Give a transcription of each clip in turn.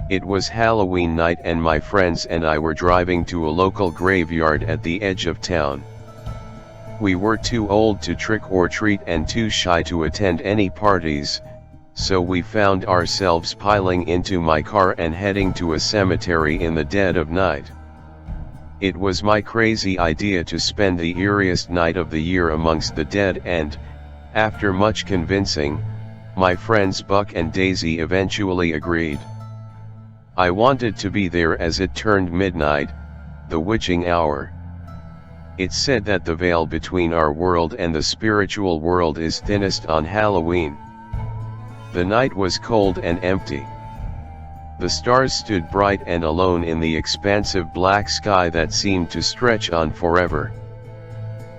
It was Halloween night and my friends and I were driving to a local graveyard at the edge of town. We were too old to trick or treat and too shy to attend any parties, so we found ourselves piling into my car and heading to a cemetery in the dead of night. It was my crazy idea to spend the eeriest night of the year amongst the dead and, after much convincing, my friends Buck and Daisy eventually agreed. I wanted to be there as it turned midnight, the witching hour. It's said that the veil between our world and the spiritual world is thinnest on Halloween. The night was cold and empty. The stars stood bright and alone in the expansive black sky that seemed to stretch on forever.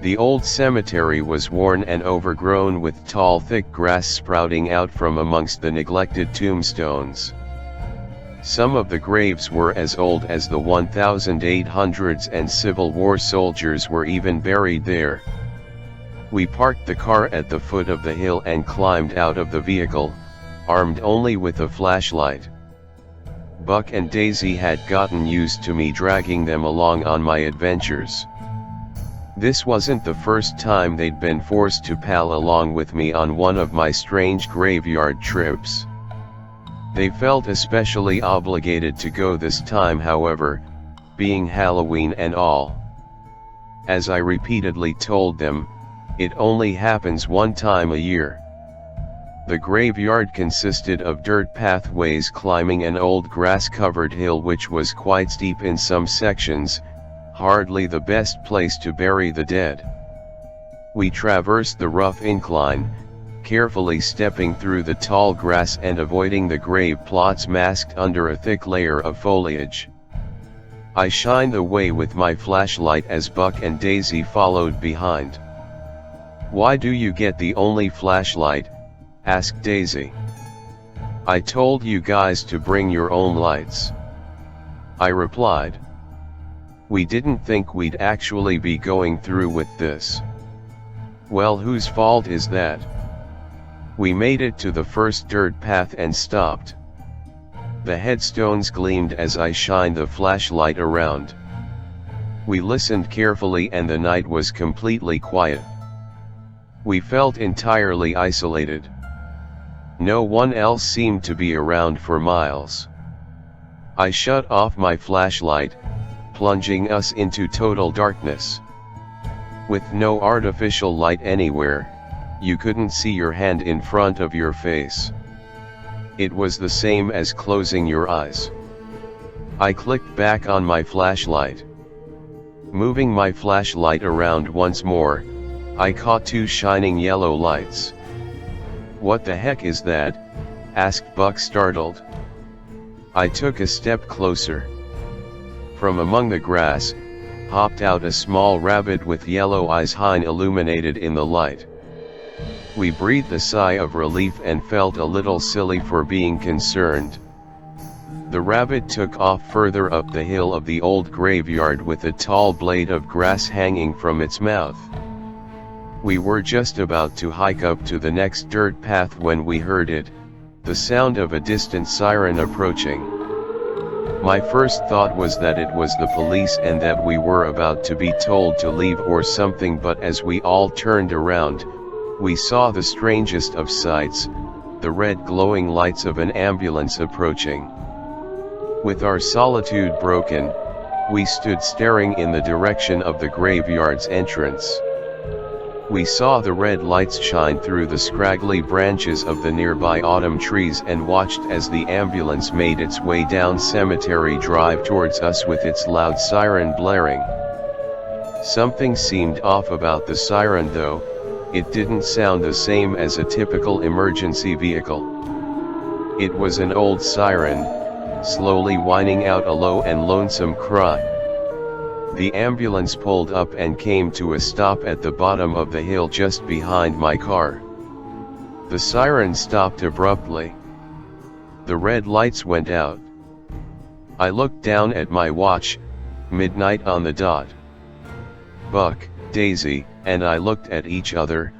The old cemetery was worn and overgrown with tall thick grass sprouting out from amongst the neglected tombstones. Some of the graves were as old as the 1800s and Civil War soldiers were even buried there. We parked the car at the foot of the hill and climbed out of the vehicle, armed only with a flashlight. Buck and Daisy had gotten used to me dragging them along on my adventures. This wasn't the first time they'd been forced to pal along with me on one of my strange graveyard trips. They felt especially obligated to go this time, however, being Halloween and all. As I repeatedly told them, it only happens one time a year. The graveyard consisted of dirt pathways climbing an old grass-covered hill which was quite steep in some sections, hardly the best place to bury the dead. We traversed the rough incline, carefully stepping through the tall grass and avoiding the grave plots masked under a thick layer of foliage. I shined the way with my flashlight as Buck and Daisy followed behind. "Why do you get the only flashlight?" asked Daisy. "I told you guys to bring your own lights," I replied. "We didn't think we'd actually be going through with this." "Well, whose fault is that?" We made it to the first dirt path and stopped. The headstones gleamed as I shined the flashlight around. We listened carefully and the night was completely quiet. We felt entirely isolated. No one else seemed to be around for miles. I shut off my flashlight, plunging us into total darkness. With no artificial light anywhere, you couldn't see your hand in front of your face. It was the same as closing your eyes. I clicked back on my flashlight. Moving my flashlight around once more, I caught two shining yellow lights. "What the heck is that?" asked Buck, startled. I took a step closer. From among the grass, hopped out a small rabbit with yellow eyes illuminated in the light. We breathed a sigh of relief and felt a little silly for being concerned. The rabbit took off further up the hill of the old graveyard with a tall blade of grass hanging from its mouth. We were just about to hike up to the next dirt path when we heard it, the sound of a distant siren approaching. My first thought was that it was the police and that we were about to be told to leave or something, but as we all turned around, we saw the strangest of sights, the red glowing lights of an ambulance approaching. With our solitude broken, we stood staring in the direction of the graveyard's entrance. We saw the red lights shine through the scraggly branches of the nearby autumn trees and watched as the ambulance made its way down Cemetery Drive towards us with its loud siren blaring. Something seemed off about the siren though. It didn't sound the same as a typical emergency vehicle. It was an old siren, slowly whining out a low and lonesome cry. The ambulance pulled up and came to a stop at the bottom of the hill just behind my car. The siren stopped abruptly. The red lights went out. I looked down at my watch, midnight on the dot. Buck, Daisy, and I looked at each other,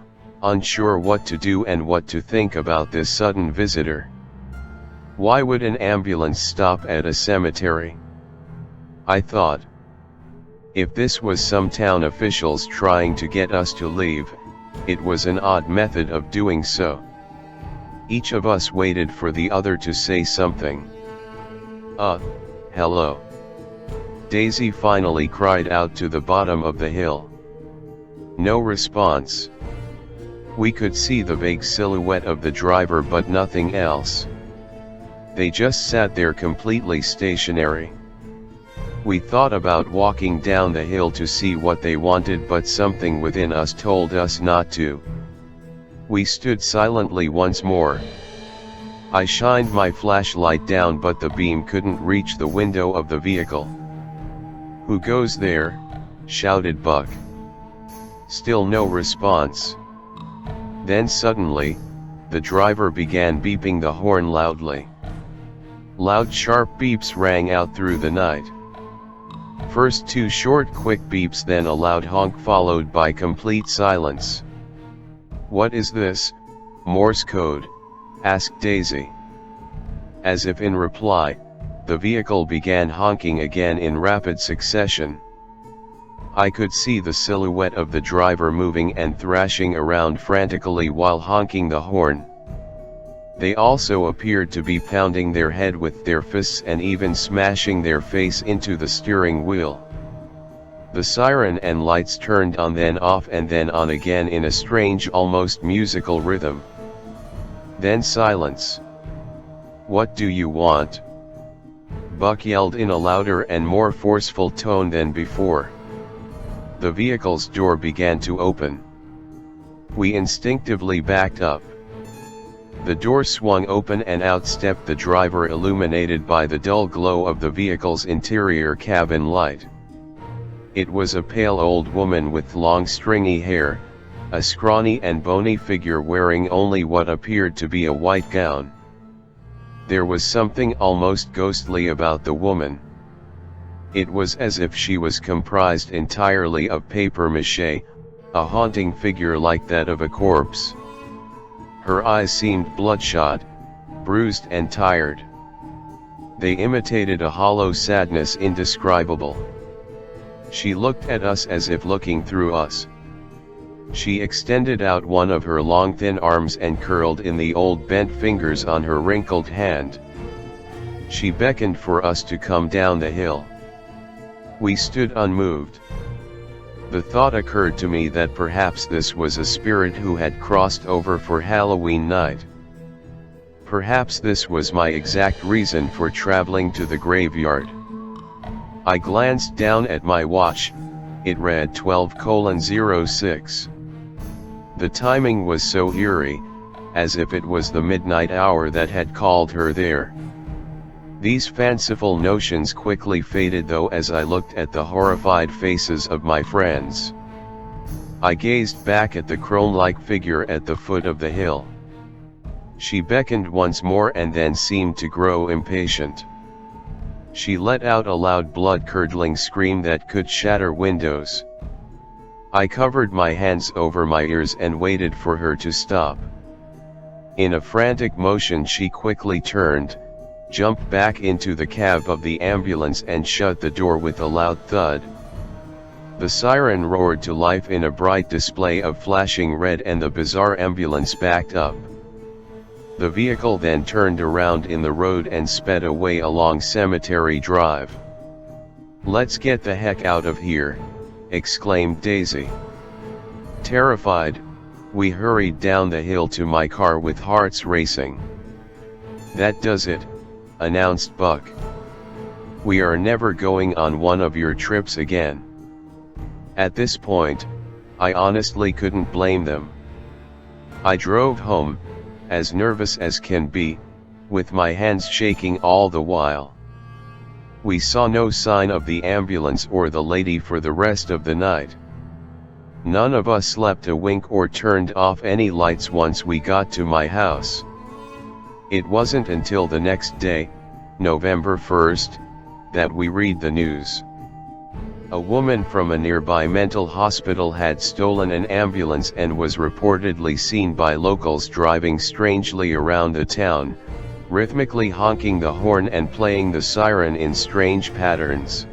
unsure what to do and what to think about this sudden visitor. Why would an ambulance stop at a cemetery? I thought. If this was some town officials trying to get us to leave, it was an odd method of doing so. Each of us waited for the other to say something. Hello. Daisy finally cried out to the bottom of the hill. No response. We could see the vague silhouette of the driver but nothing else. They just sat there completely stationary. We thought about walking down the hill to see what they wanted, but something within us told us not to. We stood silently once more. I shined my flashlight down, but the beam couldn't reach the window of the vehicle. "Who goes there?" shouted Buck. Still no response. Then suddenly, the driver began beeping the horn loudly. Loud sharp beeps rang out through the night. First two short quick beeps, then a loud honk followed by complete silence. "What is this, Morse code?" asked Daisy. As if in reply, the vehicle began honking again in rapid succession. I could see the silhouette of the driver moving and thrashing around frantically while honking the horn. They also appeared to be pounding their head with their fists and even smashing their face into the steering wheel. The siren and lights turned on, then off, and then on again in a strange, almost musical rhythm. Then silence. "What do you want?" Buck yelled in a louder and more forceful tone than before. The vehicle's door began to open. We instinctively backed up. The door swung open and out stepped the driver, illuminated by the dull glow of the vehicle's interior cabin light. It was a pale old woman with long stringy hair, a scrawny and bony figure wearing only what appeared to be a white gown. There was something almost ghostly about the woman. It was as if she was comprised entirely of papier-mâché, a haunting figure like that of a corpse. Her eyes seemed bloodshot, bruised and tired. They imitated a hollow sadness indescribable. She looked at us as if looking through us. She extended out one of her long thin arms and curled in the old bent fingers on her wrinkled hand. She beckoned for us to come down the hill. We stood unmoved. The thought occurred to me that perhaps this was a spirit who had crossed over for Halloween night. Perhaps this was my exact reason for traveling to the graveyard. I glanced down at my watch. It read 12:06. The timing was so eerie, as if it was the midnight hour that had called her there. These fanciful notions quickly faded though as I looked at the horrified faces of my friends. I gazed back at the crone-like figure at the foot of the hill. She beckoned once more and then seemed to grow impatient. She let out a loud blood-curdling scream that could shatter windows. I covered my hands over my ears and waited for her to stop. In a frantic motion she quickly turned, jumped back into the cab of the ambulance and shut the door with a loud thud. The siren roared to life in a bright display of flashing red and the bizarre ambulance backed up. The vehicle then turned around in the road and sped away along Cemetery Drive. "Let's get the heck out of here," exclaimed Daisy. Terrified, we hurried down the hill to my car with hearts racing. "That does it," announced Buck. "We are never going on one of your trips again." At this point, I honestly couldn't blame them. I drove home, as nervous as can be, with my hands shaking all the while. We saw no sign of the ambulance or the lady for the rest of the night. None of us slept a wink or turned off any lights once we got to my house. It wasn't until the next day, November 1st, that we read the news. A woman from a nearby mental hospital had stolen an ambulance and was reportedly seen by locals driving strangely around the town, rhythmically honking the horn and playing the siren in strange patterns.